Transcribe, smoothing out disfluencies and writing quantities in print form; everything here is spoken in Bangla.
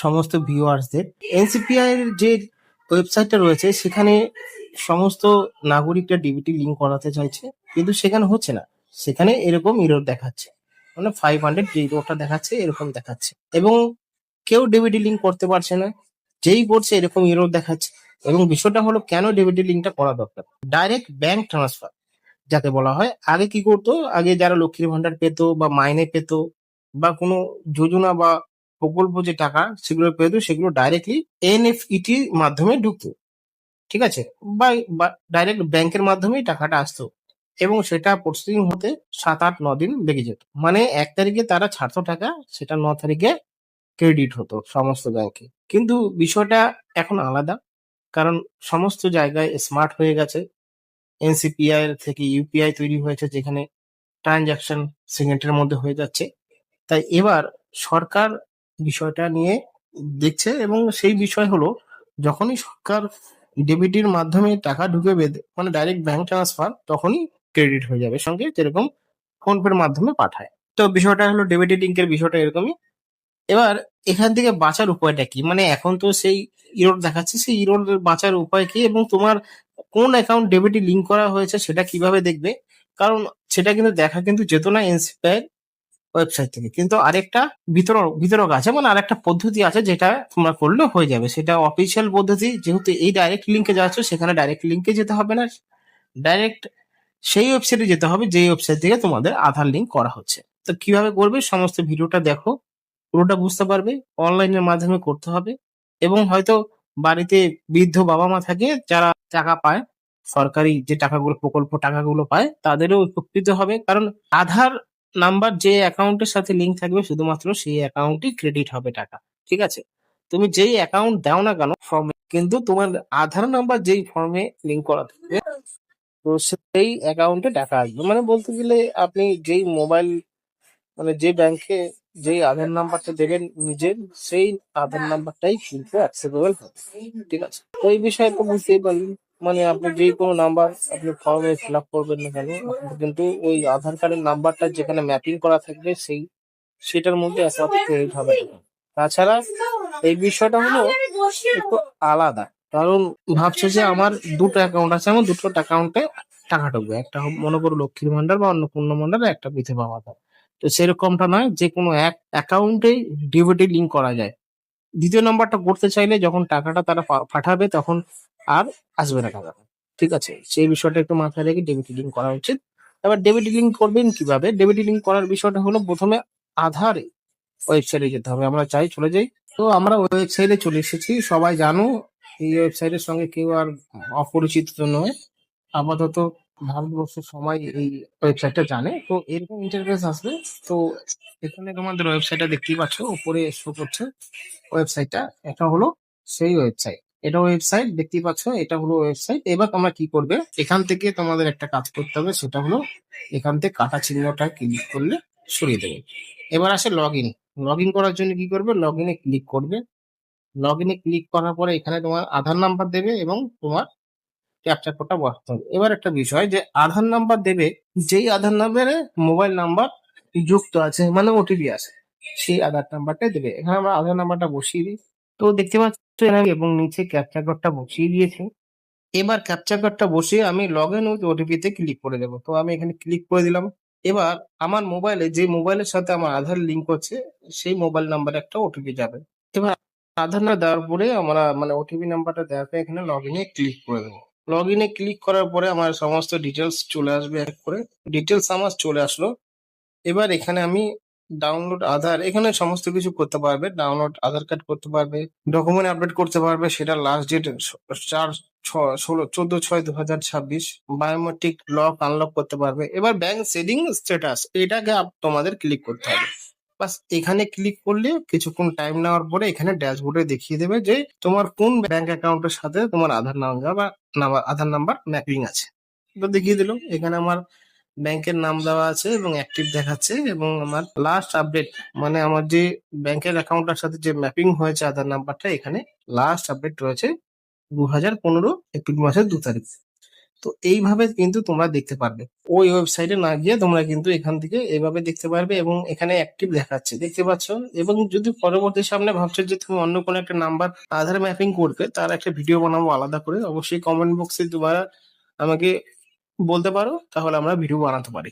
সমস্ত ভিউয়ার্সদের। এনসিপিআই এর যে ওয়েবসাইটটা রয়েছে সেখানে সমস্ত নাগরিকরা ডিবিটি লিঙ্ক করাতে চাইছে, কিন্তু সেখানে হচ্ছে না। সেখানে এরকম এরর দেখাচ্ছে, মানে 500 যে এররটা দেখাচ্ছে এরকম দেখাচ্ছে, এবং কেউ ডিবিটি লিঙ্ক করতে পারছে না। যেই করছে এরকম এরর দেখাচ্ছে। এবং বিষয়টা হলো কেন ডিবিটি লিঙ্কটা করা দরকার। ডাইরেক্ট ব্যাংক ট্রান্সফার যাকে বলা হয়। আগে কি করতো, আগে যারা লক্ষ্মীর ভান্ডার পেতো বা মাইনে পেতো বা কোনো যোজনা বা প্রকল্প যে টাকা সেগুলো পেতো, সেগুলো ডাইরেক্টলি এনএফইটি মাধ্যমে ঢুকতো, ঠিক আছে, বা ডাইরেক্ট ব্যাংকের মাধ্যমেই টাকাটা আসতো, এবং সেটা প্রসেসিং হতে 7, 8, 9 দিন লেগে যেত। মানে 1 তারিখে তারা ছাড়তো টাকা, সেটা 9 তারিখে ক্রেডিট হতো সমস্ত ব্যাংকে। কিন্তু বিষয়টা এখন আলাদা, কারণ সমস্ত জায়গায় স্মার্ট হয়ে গেছে। এনসিপিআই এর থেকে ইউপিআই তৈরি হয়েছে, যেখানে ট্রানজাকশন সেকেন্ডের মধ্যে হয়ে যাচ্ছে। তাই এবার সরকার বিষয়টা নিয়ে দেখছে, এবং সেই বিষয় হলো যখনই সরকার ডেবিটির মাধ্যমে টাকা ঢুকেবে, মানে ডাইরেক্ট ব্যাংক ট্রান্সফার, তখনই ক্রেডিট হয়ে যাবে সঙ্গে, যেরকম ফোন পের মাধ্যমে পাঠায়। তো বিষয়টা হলো ডেবিটি লিঙ্কের বিষয়টা এরকমই। এবার এখান থেকে বাঁচার উপায়টা কি, মানে এখন তো সেই ইরোড দেখাচ্ছে, সেই ইরোড বাঁচার উপায় কি, এবং তোমার কোন অ্যাকাউন্ট ডেবিটি লিঙ্ক করা হয়েছে সেটা কিভাবে দেখবে। কারণ সেটা কিন্তু দেখা কিন্তু যেত না এনসিপিআই ওয়েবসাইট থেকে, কিন্তু আরেকটা বিতরক আছে, মানে আরেকটা পদ্ধতি আছে যেটা তোমরা করলে হয়ে যাবে। সেটা অফিসিয়াল পদ্ধতি, যেহেতু এই ডাইরেক্ট লিঙ্কে যাচ্ছ, সেখানে ডাইরেক্ট লিঙ্কে যেতে হবে না, ডাইরেক্ট সেই ওয়েবসাইটে যেতে হবে যেই ওয়েবসাইট থেকে তোমাদের আধার লিঙ্ক করা হচ্ছে। তো কিভাবে করবে, সমস্ত ভিডিওটা দেখো, পুরোটা বুঝতে পারবে। অনলাইনের মাধ্যমে করতে হবে, এবং হয়তো বাড়িতে বৃদ্ধ বাবা মা থাকে যারা টাকা পায়, সরকারি যে টাকাগুলো প্রকল্প টাকাগুলো পায়, তাদেরও উপকৃত হবে। কারণ আধার নাম্বার যে অ্যাকাউন্টের সাথে লিঙ্ক থাকবে, শুধুমাত্র সেই অ্যাকাউন্টই ক্রেডিট হবে টাকা, ঠিক আছে। তুমি যেই অ্যাকাউন্ট দাও না কেন ফর্মে, কিন্তু তোমার আধার নাম্বার যেই ফর্মে লিঙ্ক করা থাকবে, তো সেই অ্যাকাউন্টে টাকা আসবে। মানে বলতে গেলে আপনি যেই মোবাইল, মানে যে ব্যাংকে যেই আধার নাম্বারটা দেবেন নিজের, সেই আধার নাম্বারটাই কিন্তু অ্যাক্সেপ্টেবল হবে, ঠিক আছে। তো এই বিষয়ে তো বুঝতেই পারলেন, মানে আপনি যে কোনো নাম্বার আপনি ফর্মে ফিল আপ করবেন না কেন, আপনার কিন্তু ওই আধার কার্ডের নাম্বারটা যেখানে ম্যাপিং করা থাকবে সেটার মধ্যে একমাত্র ক্রেডিট হবে না। তাছাড়া এই বিষয়টা হলো একটু আলাদা, কারণ ভাবছো যে আমার দুটো অ্যাকাউন্ট আছে, আমার দুটো অ্যাকাউন্টে টাকা ঢুকবে, একটা মনে করো লক্ষ্মীর ভান্ডার বা অন্নপূর্ণা ভান্ডার, একটা বিধবা ভাতা। তো সেরকমটা নয়, যে কোনো এক অ্যাকাউন্টে ডিবিটি লিঙ্ক করা যায়। দ্বিতীয় নাম্বারটা করতে চাইলে যখন টাকাটা তারা পাঠাবে, তখন আর আসবে না টাকাটা, ঠিক আছে। সেই বিষয়টা একটু মাথায় রেখে ডেবিটি লিঙ্ক করা উচিত। এবার ডেবিটি লিঙ্ক করবেন কিভাবে, ডেবিটি লিঙ্ক করার বিষয়টা হলো প্রথমে আধার ওয়েবসাইটে যেতে হবে। আমরা চাই চলে যাই, তো আমরা ওয়েবসাইটে চলে এসেছি। সবাই জানো এই ওয়েবসাইটের সঙ্গে কেউ আর অপরিচিত তো নয়, আপাতত ভারতবর্ষের সবাই এই ওয়েবসাইটটা জানে। তো এরকম ইন্টারফেস আসবে। তো এখানে তোমাদের ওয়েবসাইটটা দেখতেই পাচ্ছ, উপরে শো করছে ওয়েবসাইটটা, এটা হলো সেই ওয়েবসাইট। এটা ওয়েবসাইট দেখতেই পাচ্ছ, এটা হলো ওয়েবসাইট। এবার তোমরা কি করবে, এখান থেকে তোমাদের একটা কাজ করতে হবে, সেটা হলো এখান থেকে কাটা চিহ্নটা ক্লিক করলে সরিয়ে দেবে। এবার আসে লগ ইন। লগ ইন করার জন্য কি করবে, লগ ইনে ক্লিক করবে। লগ ইনে ক্লিক করার পরে এখানে তোমার আধার নাম্বার দেবে এবং তোমার ক্যাপচা কোডটা বসাতে হবে। এবার একটা বিষয়, যে আধার নাম্বার দেবে, যেই আধার নাম্বারে মোবাইল নাম্বার যুক্ত আছে, মানে ওটিপি আছে, সেই আধার নাম্বারটাই দেবে। এখানে আমরা আধার নাম্বারটা বসিয়ে দিই। তো দেখতে পাচ্ছ এখানে, এবং নিচে ক্যাপচা কোডটা বসিয়ে দিয়েছি। এবার ক্যাপচা কোডটা বসিয়ে আমি লগ ইন উইথ ওটিপি তে ক্লিক করে দেবো। তো আমি এখানে ক্লিক করে দিলাম। এবার আমার মোবাইলে, যে মোবাইলের সাথে আমার আধার লিঙ্ক হচ্ছে, সেই মোবাইল নাম্বারে একটা ওটিপি যাবে। এবার আধার না দেওয়ার পরে আমরা, মানে ওটিপি নাম্বারটা দেওয়ার পরে এখানে লগ ইনে ক্লিক করে দেবো। লগ ইনে ক্লিক করার পরে আমার সমস্ত ডিটেলস চলে আসবে, এক করে ডিটেলস আমার চলে আসলো। এবার এখানে আমি ডাউনলোড আধার, এখানে সমস্ত কিছু করতে পারবে। ডাউনলোড আধার কার্ড করতে পারবে, ডকুমেন্ট আপডেট করতে পারবে, সেটা last date 14/6/2026। Biometric lock unlock করতে পারবে। এবার ব্যাংক সেভিং স্ট্যাটাস, এটাকে তোমাদের ক্লিক করতে হবে। বাস এখানে ক্লিক করলে কিছুক্ষণ টাইম নেওয়ার পরে এখানে ড্যাশবোর্ডে দেখিয়ে দেবে যে তোমার কোন ব্যাংক অ্যাকাউন্টের সাথে তোমার আধার নাম্বার বা আধার নাম্বার ম্যাপিং আছে। তো দেখিয়ে দিল, এখানে আমার ব্যাংকের নাম দেওয়া আছে এবং অ্যাক্টিভ দেখাচ্ছে, এবং আমার লাস্ট আপডেট, মানে আমার যে ব্যাংকের অ্যাকাউন্টের সাথে যে ম্যাপিং হয়েছে আধার নাম্বারটা, এখানে লাস্ট আপডেট রয়েছে 2015 এপ্রিল মাসের 2 তারিখ। তো এইভাবে কিন্তু তোমরা দেখতে পারবে। ওই ওয়েবসাইটে না গিয়ে তোমরা কিন্তু এখান থেকে এইভাবে দেখতে পারবে এবং এখানে অ্যাক্টিভ দেখাচ্ছে, দেখতে পাচ্ছ। এবং যদি পরবর্তী সামনে ভাবছো যে তুমি অন্য কোনো একটা নাম্বার আধার ম্যাপিং করবে, তার একটা ভিডিও বানাবো আলাদা করে, অবশ্যই কমেন্ট বক্সে তোমরা আমাকে বলতে পারো, তাহলে আমরা ভিডিও বানাতে পারি।